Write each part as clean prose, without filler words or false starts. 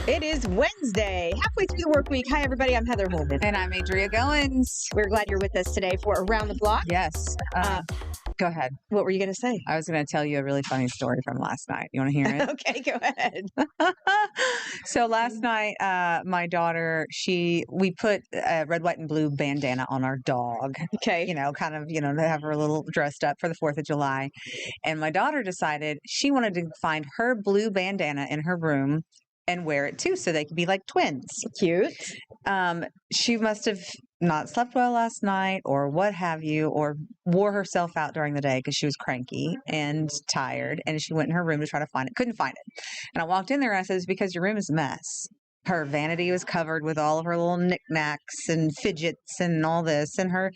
It is Wednesday, halfway through the work week. Hi, everybody. I'm Heather Holman. And I'm Adria Goins. We're glad you're with us today for Around the Block. Yes. Go ahead. What were you going to say? I was going to tell you a really funny story from last night. You want to hear it? Okay, go ahead. So last night, my daughter, we put a red, white, and blue bandana on our dog. Okay. To have her a little dressed up for the 4th of July. And my daughter decided she wanted to find her blue bandana in her room and wear it too, so they could be like twins. Cute. She must have not slept well last night or what have you, or wore herself out during the day because she was cranky and tired. And she went in her room to try to find it. Couldn't find it. And I walked in there and I said, it's because your room is a mess. Her vanity was covered with all of her little knickknacks and fidgets and all this. And her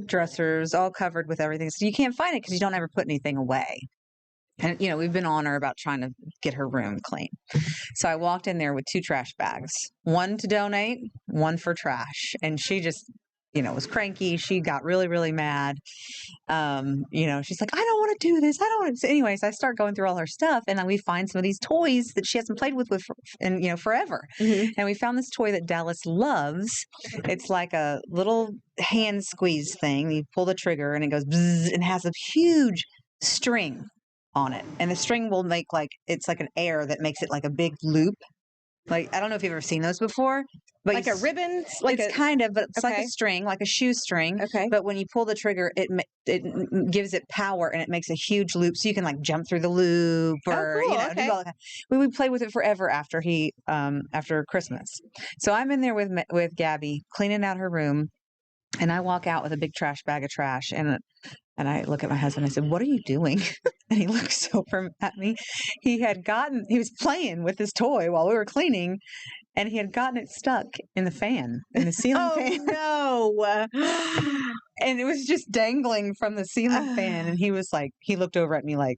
dressers all covered with everything. So you can't find it because you don't ever put anything away. And, we've been on her about trying to get her room clean. So I walked in there with 2 trash bags, one to donate, one for trash. And she just, was cranky. She got really, really mad. She's like, I don't want to do this. I don't want to. So anyways, I start going through all her stuff. And then we find some of these toys that she hasn't played with forever. Mm-hmm. And we found this toy that Dallas loves. It's like a little hand squeeze thing. You pull the trigger and it goes bzzz, and has a huge string on it, and the string will make it's like an air that makes it like a big loop. Like, I don't know if you've ever seen those before, but like a ribbon, but it's like a string, like a shoe string. Okay. But when you pull the trigger, it gives it power, and it makes a huge loop, so you can like jump through the loop, or cool. Okay. do all that. We would play with it forever after Christmas. So I'm in there with Gabby cleaning out her room, and I walk out with a big trash bag of trash, and I look at my husband. I said, "What are you doing?" And he looks over at me. He was playing with his toy while we were cleaning, and he had gotten it stuck in the ceiling fan. No. And it was just dangling from the ceiling fan. And he looked over at me like,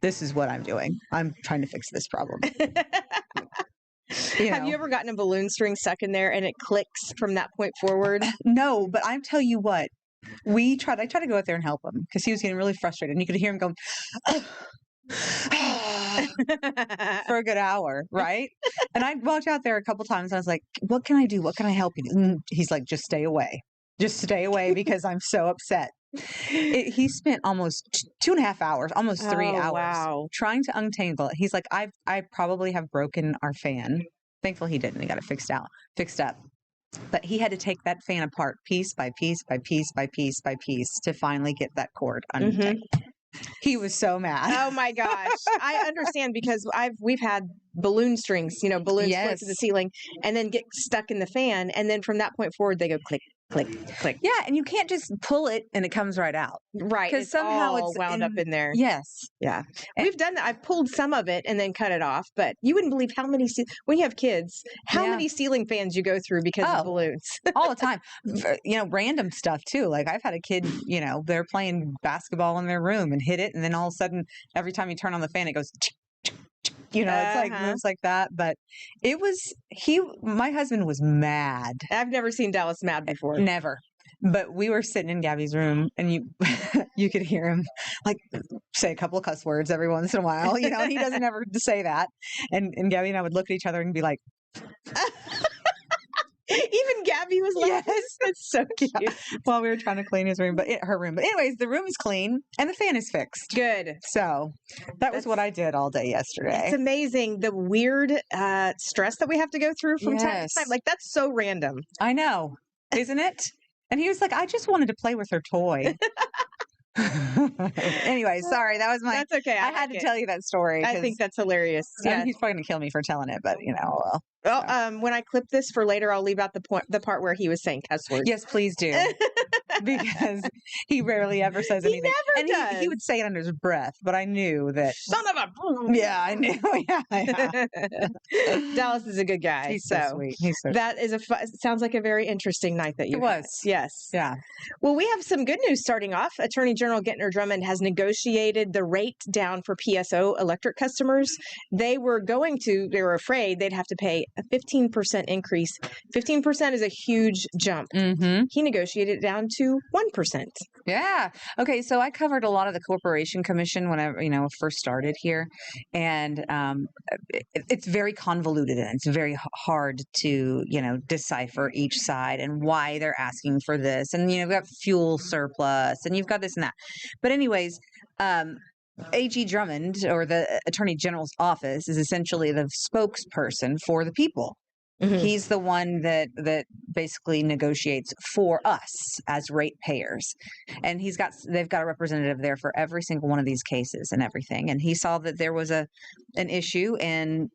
"This is what I'm doing. I'm trying to fix this problem." Have you ever gotten a balloon string stuck in there and it clicks from that point forward? No, but I tell you what. I tried to go out there and help him because he was getting really frustrated, and you could hear him going for a good hour, right? And I walked out there a couple times and I was like, "What can I do? What can I help you do?" And he's like, "Just stay away. Just stay away because I'm so upset." He spent almost 2.5 hours, almost 3 hours trying to untangle it. He's like, I probably have broken our fan. Thankfully he didn't. He got it fixed up. But he had to take that fan apart piece by piece by piece by piece by piece to finally get that cord untangled. Mm-hmm. He was so mad. Oh my gosh. I understand because we've had balloon strings, balloons float to the ceiling and then get stuck in the fan. And then from that point forward, they go click, click, click. Yeah. And you can't just pull it and it comes right out. Right. Because somehow it's wound up in there. Yes. Yeah. We've done that. I've pulled some of it and then cut it off. But you wouldn't believe how many, when you have kids, many ceiling fans you go through because of balloons. All the time. Random stuff too. Like I've had a kid, they're playing basketball in their room and hit it. And then all of a sudden, every time you turn on the fan, it goes, it's like moves like that. But my husband was mad. I've never seen Dallas mad before. Never. But we were sitting in Gabby's room and you could hear him like say a couple of cuss words every once in a while, and he doesn't ever say that. And Gabby and I would look at each other and be like, even Gabby was laughing. Yes, it's so cute. While we were trying to clean her room. But anyways, the room is clean and the fan is fixed. Good. So that's what I did all day yesterday. It's amazing the weird stress that we have to go through from time to time. Like that's so random. I know, isn't it? And he was like, I just wanted to play with her toy. Anyway, sorry. That's okay. I had to tell you that story. I think that's hilarious. Yeah. He's probably going to kill me for telling it, but Well, when I clip this for later, I'll leave out the part where he was saying cuss words. Yes, please do. Because he rarely ever says anything. He never does. He would say it under his breath, but I knew that. Son of a. Yeah, I knew. Yeah. Dallas is a good guy. He's so sweet. That is sounds like a very interesting night that you had. Yes. Yeah. Well, we have some good news starting off. Attorney General Gentner Drummond has negotiated the rate down for PSO electric customers. They were afraid they'd have to pay a 15% increase. 15% is a huge jump. Mm-hmm. He negotiated it down to to 1%. Yeah. Okay. So I covered a lot of the corporation commission when I, first started here, and it's very convoluted and it's very hard to, decipher each side and why they're asking for this. And you've got fuel surplus, and you've got this and that. But anyways, A.G. Drummond, or the Attorney General's office, is essentially the spokesperson for the people. He's the one that basically negotiates for us as ratepayers, and they've got a representative there for every single one of these cases and everything. And he saw that there was an issue, and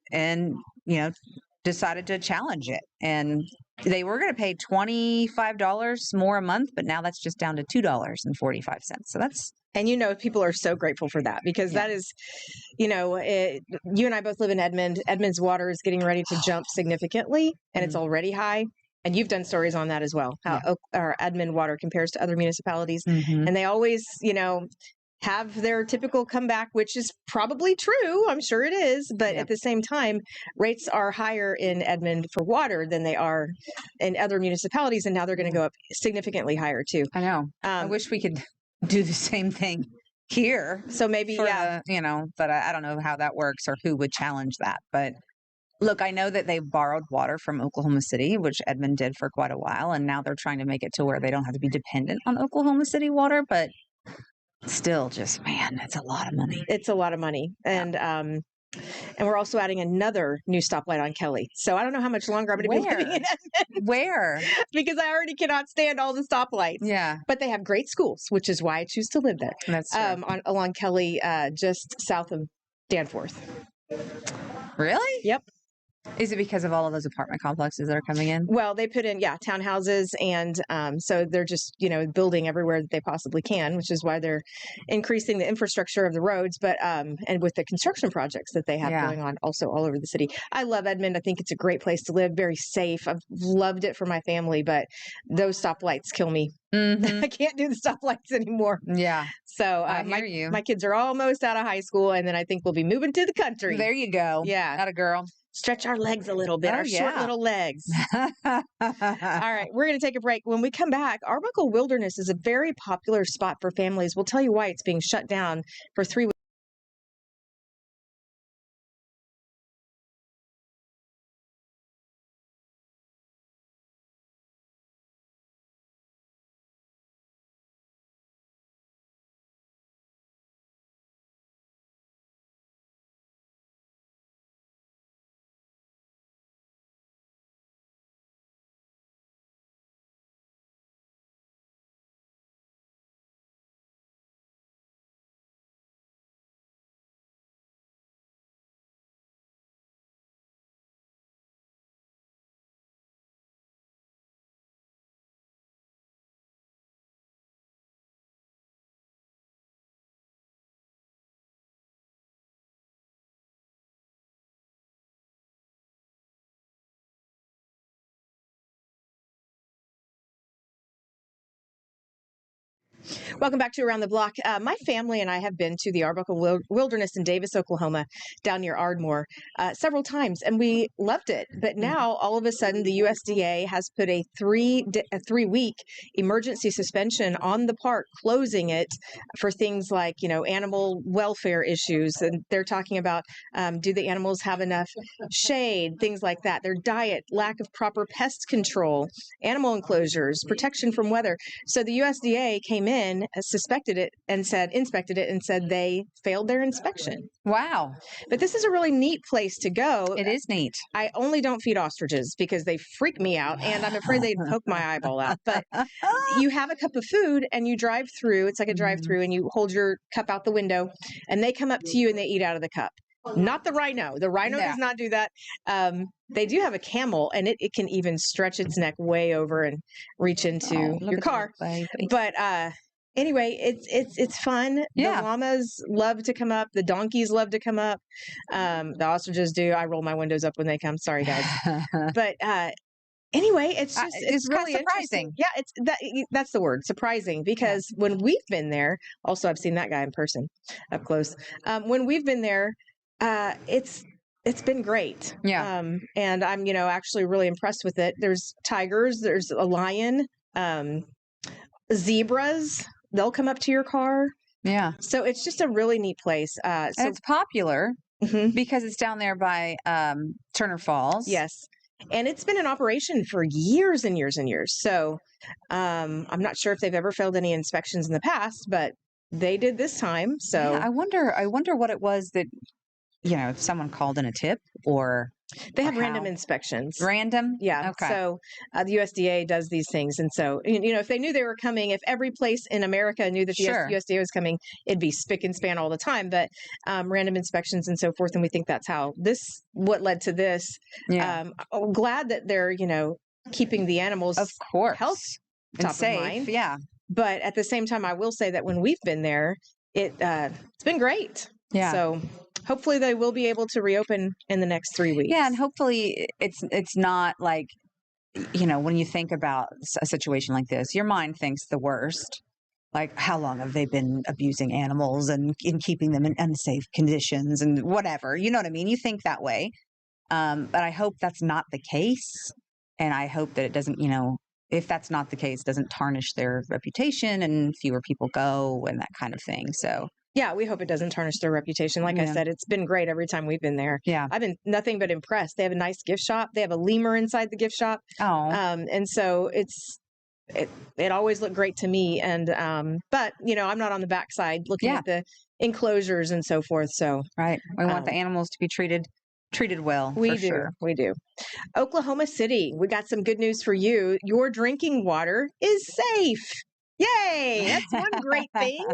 decided to challenge it. And they were going to pay $25 more a month, but now that's just down to $2.45. So that's. And people are so grateful for that, because that is, you and I both live in Edmond. Edmond's water is getting ready to jump significantly, and it's already high. And you've done stories on that as well, how our Edmond water compares to other municipalities. And they always, have their typical comeback, which is probably true. I'm sure it is. But at the same time, rates are higher in Edmond for water than they are in other municipalities. And now they're going to go up significantly higher, too. I know. I wish we could do the same thing here. So maybe, but I don't know how that works or who would challenge that. But look, I know that they borrowed water from Oklahoma City, which Edmond did for quite a while. And now they're trying to make it to where they don't have to be dependent on Oklahoma City water. But still, just, man, it's a lot of money. It's a lot of money. And we're also adding another new stoplight on Kelly. So I don't know how much longer I'm going to be living in Edmond. Where? Because I already cannot stand all the stoplights. Yeah. But they have great schools, which is why I choose to live there. That's true. Along Kelly, just south of Danforth. Really? Yep. Is it because of all of those apartment complexes that are coming in? Well, they put in, townhouses. And so they're just, building everywhere that they possibly can, which is why they're increasing the infrastructure of the roads. But and with the construction projects that they have going on also all over the city. I love Edmond. I think it's a great place to live, very safe. I've loved it for my family, but those stoplights kill me. I can't do the stoplights anymore. Yeah. So my kids are almost out of high school, and then I think we'll be moving to the country. There you go. Yeah. Atta girl. Stretch our legs a little bit, short little legs. All right, we're going to take a break. When we come back, Arbuckle Wilderness is a very popular spot for families. We'll tell you why it's being shut down for 3 weeks. Welcome back to Around the Block. My family and I have been to the Arbuckle Wilderness in Davis, Oklahoma, down near Ardmore, several times, and we loved it. But now, all of a sudden, the USDA has put a 3-week emergency suspension on the park, closing it for things like, animal welfare issues. And they're talking about, do the animals have enough shade, things like that, their diet, lack of proper pest control, animal enclosures, protection from weather. So the USDA came in, inspected it and said they failed their inspection. Wow. But this is a really neat place to go. It is neat. I only don't feed ostriches because they freak me out, and I'm afraid they'd poke my eyeball out. But you have a cup of food and you drive through. It's like a drive-through, and you hold your cup out the window, and they come up to you and they eat out of the cup. Not the rhino. The rhino does not do that. They do have a camel, and it can even stretch its neck way over and reach into your car. But anyway, it's fun. Yeah. The llamas love to come up. The donkeys love to come up. The ostriches do. I roll my windows up when they come. Sorry, guys. But anyway, it's really surprising. Yeah, that's the word, surprising, because when we've been there, also I've seen that guy in person up close. When we've been there, it's been great. Yeah. And I'm, actually really impressed with it. There's tigers, there's a lion, zebras, they'll come up to your car. Yeah. So it's just a really neat place. And So it's popular mhm, because it's down there by Turner Falls. yes. And it's been in operation for years and years and years. So I'm not sure if they've ever failed any inspections in the past, but they did this time. So Yeah, I wonder what it was that, if someone called in a tip or they or have random how. inspections. Random? Yeah. Okay. So the USDA does these things. And so, if they knew they were coming, if every place in America knew that the Sure. USDA was coming, it'd be spick and span all the time. But random inspections and so forth. And we think that's what led to this. Yeah. I'm glad that they're, keeping the animals Of course. health And top of safe. mind. Yeah. But at the same time, I will say that when we've been there, it's been great. Yeah. So hopefully they will be able to reopen in the next 3 weeks. Yeah, and hopefully it's not like, when you think about a situation like this, your mind thinks the worst. Like, how long have they been abusing animals and keeping them in unsafe conditions and whatever? You know what I mean? You think that way. But I hope that's not the case. And I hope that it doesn't, if that's not the case, doesn't tarnish their reputation and fewer people go and that kind of thing. So, yeah, we hope it doesn't tarnish their reputation. Like I Yeah. said, it's been great every time we've been there. yeah. I've been nothing but impressed. They have a nice gift shop. They have a lemur inside the gift shop. Oh, And so it always looked great to me. And but I'm not on the backside looking Yeah. at the enclosures and so forth. So right. We want the Um, animals to be treated well. we for do. Sure. We do. Oklahoma City, we got some good news for you. Your drinking water is safe. Yay! That's one great thing.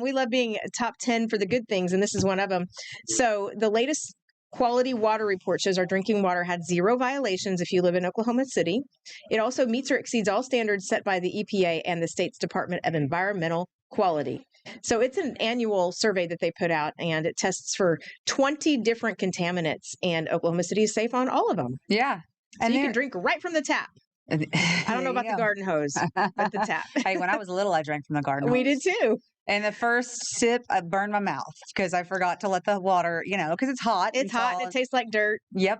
We love being top 10 for the good things, and this is one of them. So, the latest quality water report shows our drinking water had 0 violations if you live in Oklahoma City. It also meets or exceeds all standards set by the EPA and the state's Department of Environmental Quality. So, it's an annual survey that they put out, and it tests for 20 different contaminants, and Oklahoma City is safe on all of them. Yeah. So, you can drink right from the tap. I don't know about the garden hose, but the tap. Hey, when I was little, I drank from the garden We hose. did too. And the first sip, I burned my mouth because I forgot to let the water, because it's hot. It's hot and it tastes like dirt. Yep.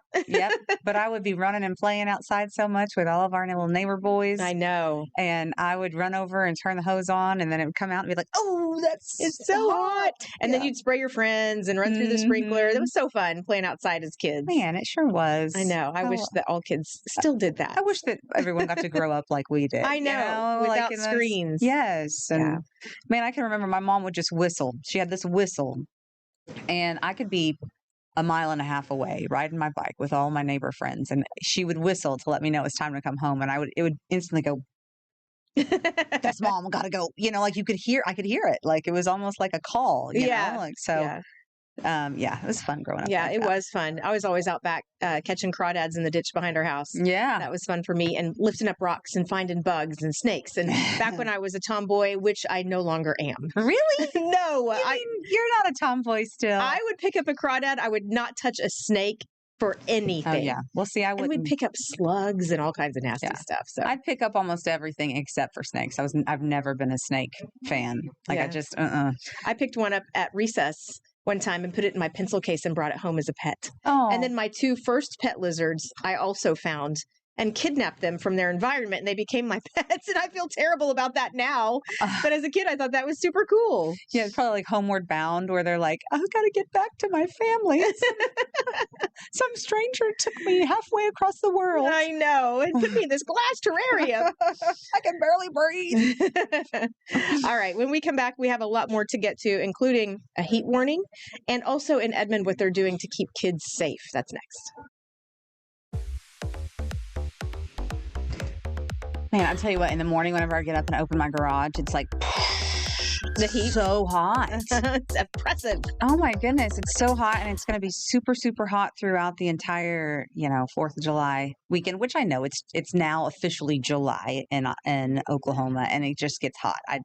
But I would be running and playing outside so much with all of our little neighbor boys. I know. And I would run over and turn the hose on, and then it would come out and be like, "Oh, It's so hot." And then you'd spray your friends and run through the sprinkler. That was so fun playing outside as kids. Man, it sure was. I know. I wish that all kids still did that. I wish that everyone got to grow up like we did. I know, without in screens. Yes. And Yeah. man, I can remember my mom would just whistle. She had this whistle, and I could be a mile and a half away riding my bike with all my neighbor friends, and she would whistle to let me know it's time to come home, and it would instantly go, "That's mom, gotta go." Like I could hear it. Like it was almost like a call. Yeah. Like so. Yeah. It was fun growing up. Yeah, like it that. was fun. I was always out back catching crawdads in the ditch behind our house. Yeah. That was fun for me, and lifting up rocks and finding bugs and snakes. And back when I was a tomboy, which I no longer am. Really? No, You're not a tomboy still. I would pick up a crawdad. I would not touch a snake for anything. Oh yeah. Well, see, I And wouldn't. we'd pick up slugs and all kinds of nasty Yeah. stuff. So I'd pick up almost everything except for snakes. I've never been a snake fan. Like I Yeah. just I picked one up at recess one time and put it in my pencil case and brought it home as a pet. Oh. And then my 2 first pet lizards I also found and kidnapped them from their environment, and they became my pets. And I feel terrible about that now. But as a kid, I thought that was super cool. Yeah, it's probably like Homeward Bound, where they're like, "I've got to get back to my family. Some stranger took me halfway across the world. I know. It put me in this glass terrarium. I can barely breathe." All right. When we come back, we have a lot more to get to, including a heat warning and also in Edmond what they're doing to keep kids safe. That's next. Man, I tell you what, in the morning, whenever I get up and open my garage, it's like The heat. so hot. It's oppressive. Oh my goodness, it's so hot, and it's going to be super, super hot throughout the entire, 4th of July weekend. Which I know it's now officially July in Oklahoma, and it just gets hot. I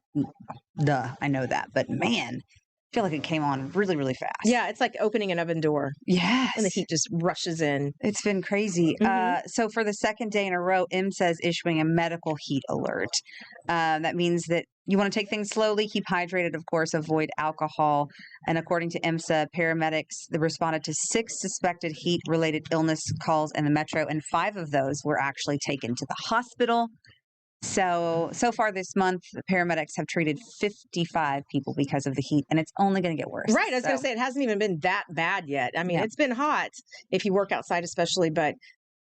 know that, but man, I feel like it came on really, really fast. Yeah, it's like opening an oven door Yes. and the heat just rushes in. It's been crazy. Mhm. So for the second day in a row, IMSA is issuing a medical heat alert. That means that you want to take things slowly, keep hydrated, of course, avoid alcohol. And according to IMSA, paramedics they responded to 6 suspected heat-related illness calls in the metro, and 5 of those were actually taken to the hospital. So far this month, the paramedics have treated 55 people because of the heat, and it's only going to get worse. Right. I was going to say, it hasn't even been that bad yet. I mean, it's been hot if you work outside, especially, but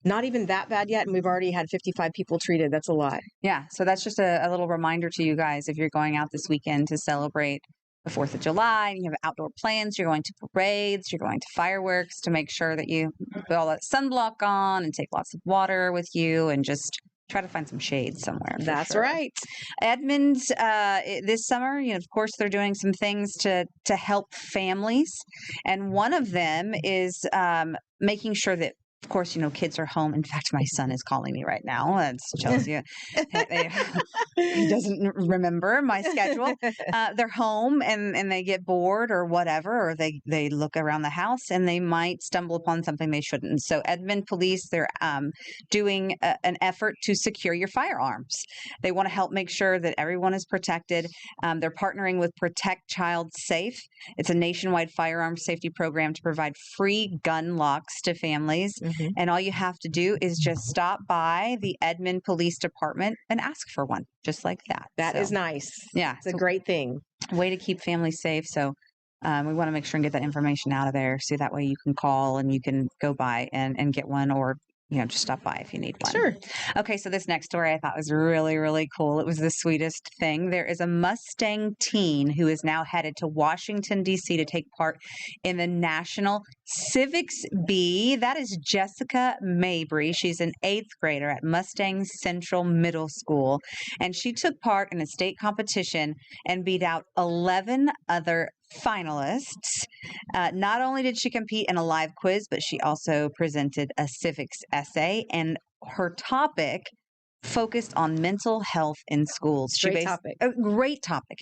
not even that bad yet. And we've already had 55 people treated. That's a lot. Yeah. So that's just a little reminder to you guys if you're going out this weekend to celebrate the 4th of July and you have outdoor plans, you're going to parades, you're going to fireworks, to make sure that you put all that sunblock on and take lots of water with you and just try to find some shade somewhere. That's right. Edmond, this summer, of course, they're doing some things to help families. And one of them is making sure that, of course, kids are home. In fact, my son is calling me right now. That tells you he doesn't remember my schedule. They're home and they get bored or whatever, or they look around the house and they might stumble upon something they shouldn't. So Edmond Police, they're doing an effort to secure your firearms. They want to help make sure that everyone is protected. They're partnering with Protect Child Safe. It's a nationwide firearm safety program to provide free gun locks to families. And all you have to do is just stop by the Edmond Police Department and ask for one, just like that. That is nice. Yeah. It's a great thing. Way to keep families safe. So we want to make sure and get that information out of there. So that way you can call and you can go by and get one, or just stop by if you need one. Sure. Okay, so this next story I thought was really, really cool. It was the sweetest thing. There is a Mustang teen who is now headed to Washington, D.C. to take part in the National Civics Bee. That is Jessica Mabry. She's an 8th grader at Mustang Central Middle School, and she took part in a state competition and beat out 11 other finalists. Not only did she compete in a live quiz, but she also presented a civics essay, and her topic focused on mental health in schools. Great topic. A great topic.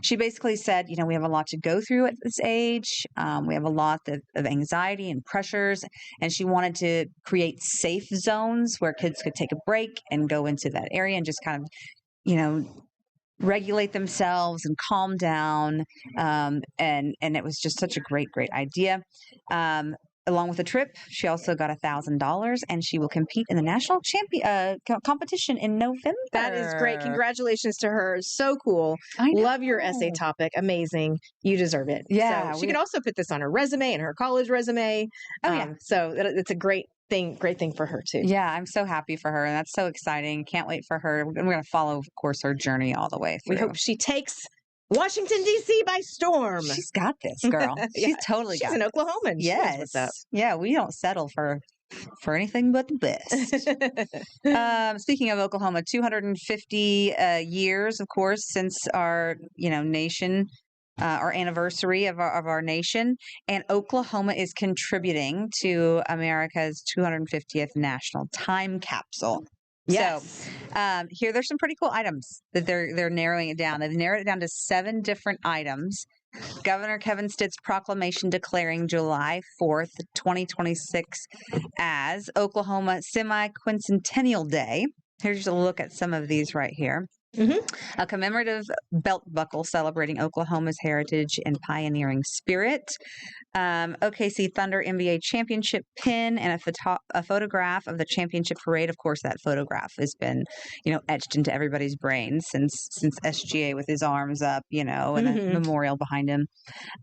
She basically said, we have a lot to go through at this age. We have a lot of anxiety and pressures, and she wanted to create safe zones where kids could take a break and go into that area and just kind of, regulate themselves and calm down. And it was just such a great idea. Along with the trip, she also got $1,000, and she will compete in the national competition in November. That is great. Congratulations to her. So cool. I know. Love your essay topic. Amazing. You deserve it. Yeah. So she can also put this on her resume and her college resume. Oh, yeah. So it's a great thing for her too. Yeah, I'm so happy for her, and that's so exciting. Can't wait for her. We're going to follow, of course, her journey all the way through. We hope she takes Washington, D.C. by storm. She's got this, girl. She's totally got She's an Oklahoman. Yes. What's up. Yeah, we don't settle for anything but the best. Speaking of Oklahoma, 250 years, of course, since our nation, our anniversary of our nation, and Oklahoma is contributing to America's 250th national time capsule. Yes. So here there's some pretty cool items that they're narrowing it down. They've narrowed it down to 7 different items. Governor Kevin Stitt's proclamation declaring July 4th, 2026 as Oklahoma Semi-Quincentennial Day. Here's just a look at some of these right here. A commemorative belt buckle celebrating Oklahoma's heritage and pioneering spirit. OKC Thunder NBA championship pin, and a photograph of the championship parade. Of course, that photograph has been, etched into everybody's brain since SGA with his arms up, and a memorial behind him.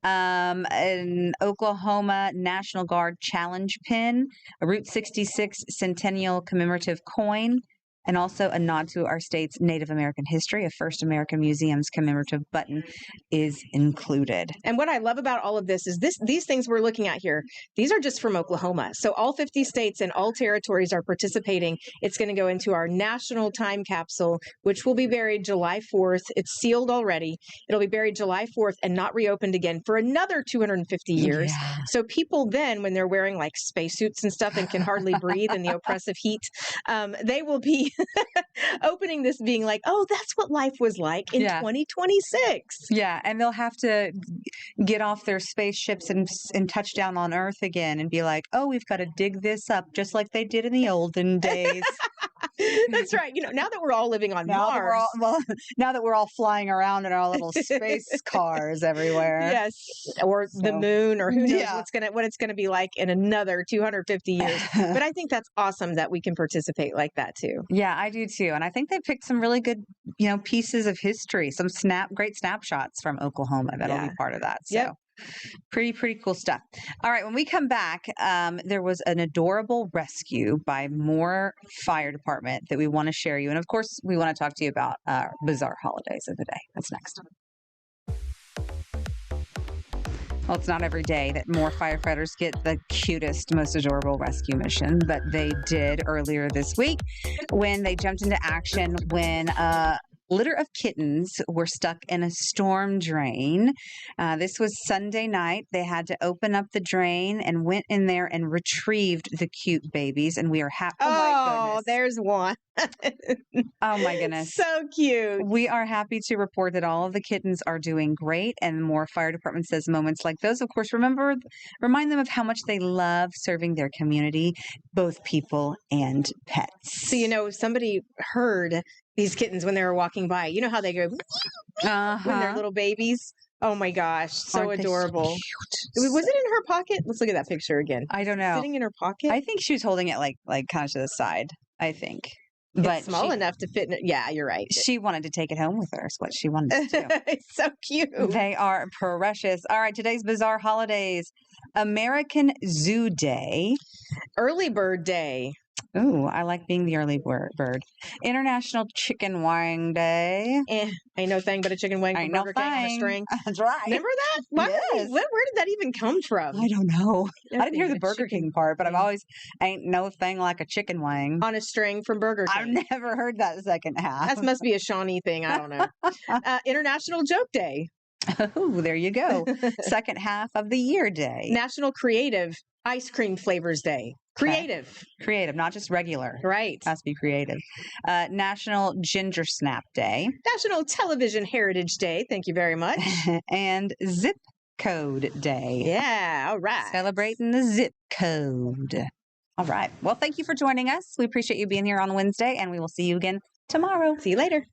An Oklahoma National Guard challenge pin, a Route 66 Centennial commemorative coin, and also a nod to our state's Native American history. A First American Museum's commemorative button is included. And what I love about all of this is these things we're looking at here, these are just from Oklahoma. So all 50 states and all territories are participating. It's going to go into our national time capsule, which will be buried July 4th. It's sealed already. It'll be buried July 4th and not reopened again for another 250 years. Yeah. So people then, when they're wearing like spacesuits and stuff and can hardly breathe in the oppressive heat, they will be opening this being like, oh, that's what life was like in 2026. Yeah, and they'll have to get off their spaceships and touch down on Earth again and be like, oh, we've got to dig this up just like they did in the olden days. That's right. Now that we're all living on Now that we're all Mars. now that we're all flying around in our little space cars everywhere. Yes, or the So, moon, or who knows yeah. what it's gonna be like in another 250 years. But I think that's awesome that we can participate like that too. Yeah, I do too. And I think they picked some really good, pieces of history, some great snapshots from Oklahoma that'll Yeah. be part of that. So Yep. pretty cool stuff. All right, when we come back, there was an adorable rescue by Moore Fire Department that we want to share you. And of course, we want to talk to you about bizarre holidays of the day. That's next. Well, it's not every day that more firefighters get the cutest, most adorable rescue mission, but they did earlier this week when they jumped into action when a litter of kittens were stuck in a storm drain. This was Sunday night. They had to open up the drain and went in there and retrieved the cute babies. And we are happy. Oh, my goodness. There's one. Oh, my goodness. So cute. We are happy to report that all of the kittens are doing great. And Moore Fire Department says moments like those, of course, remind them of how much they love serving their community, both people and pets. So, somebody heard these kittens when they were walking by. You know how they go when they're little babies? Oh my gosh, so Aren't they adorable. cute? Was it in her pocket? Let's look at that picture again. I don't know. Sitting in her pocket? I think she was holding it like kind of to the side, I think. It's But small enough to fit in it. Yeah, you're right. she wanted to take it home with her, is what she wanted to do. It's so cute. They are precious. All right, today's bizarre holidays. American Zoo Day. Early Bird Day. Ooh, I like being the early bird. International Chicken Wing Day. Ain't no thing but a chicken wing from Ain't no Burger King on a thing. string. That's right. Remember that? Yes. Where did that even come from? I don't know. I No didn't hear thing the but a Burger chicken King part, but I've wing always ain't no thing like a chicken wing. on a string from Burger King. I've never heard that second half. That must be a Shawnee thing. I don't know. International Joke Day. Oh, there you go. Second half of the year day. National Creative Ice Cream Flavors Day. Creative. Creative, not just regular. Right. Has to be creative. National Ginger Snap Day. National Television Heritage Day. Thank you very much. And Zip Code Day. Yeah. All right. Celebrating the zip code. All right. Well, thank you for joining us. We appreciate you being here on Wednesday, and we will see you again tomorrow. See you later.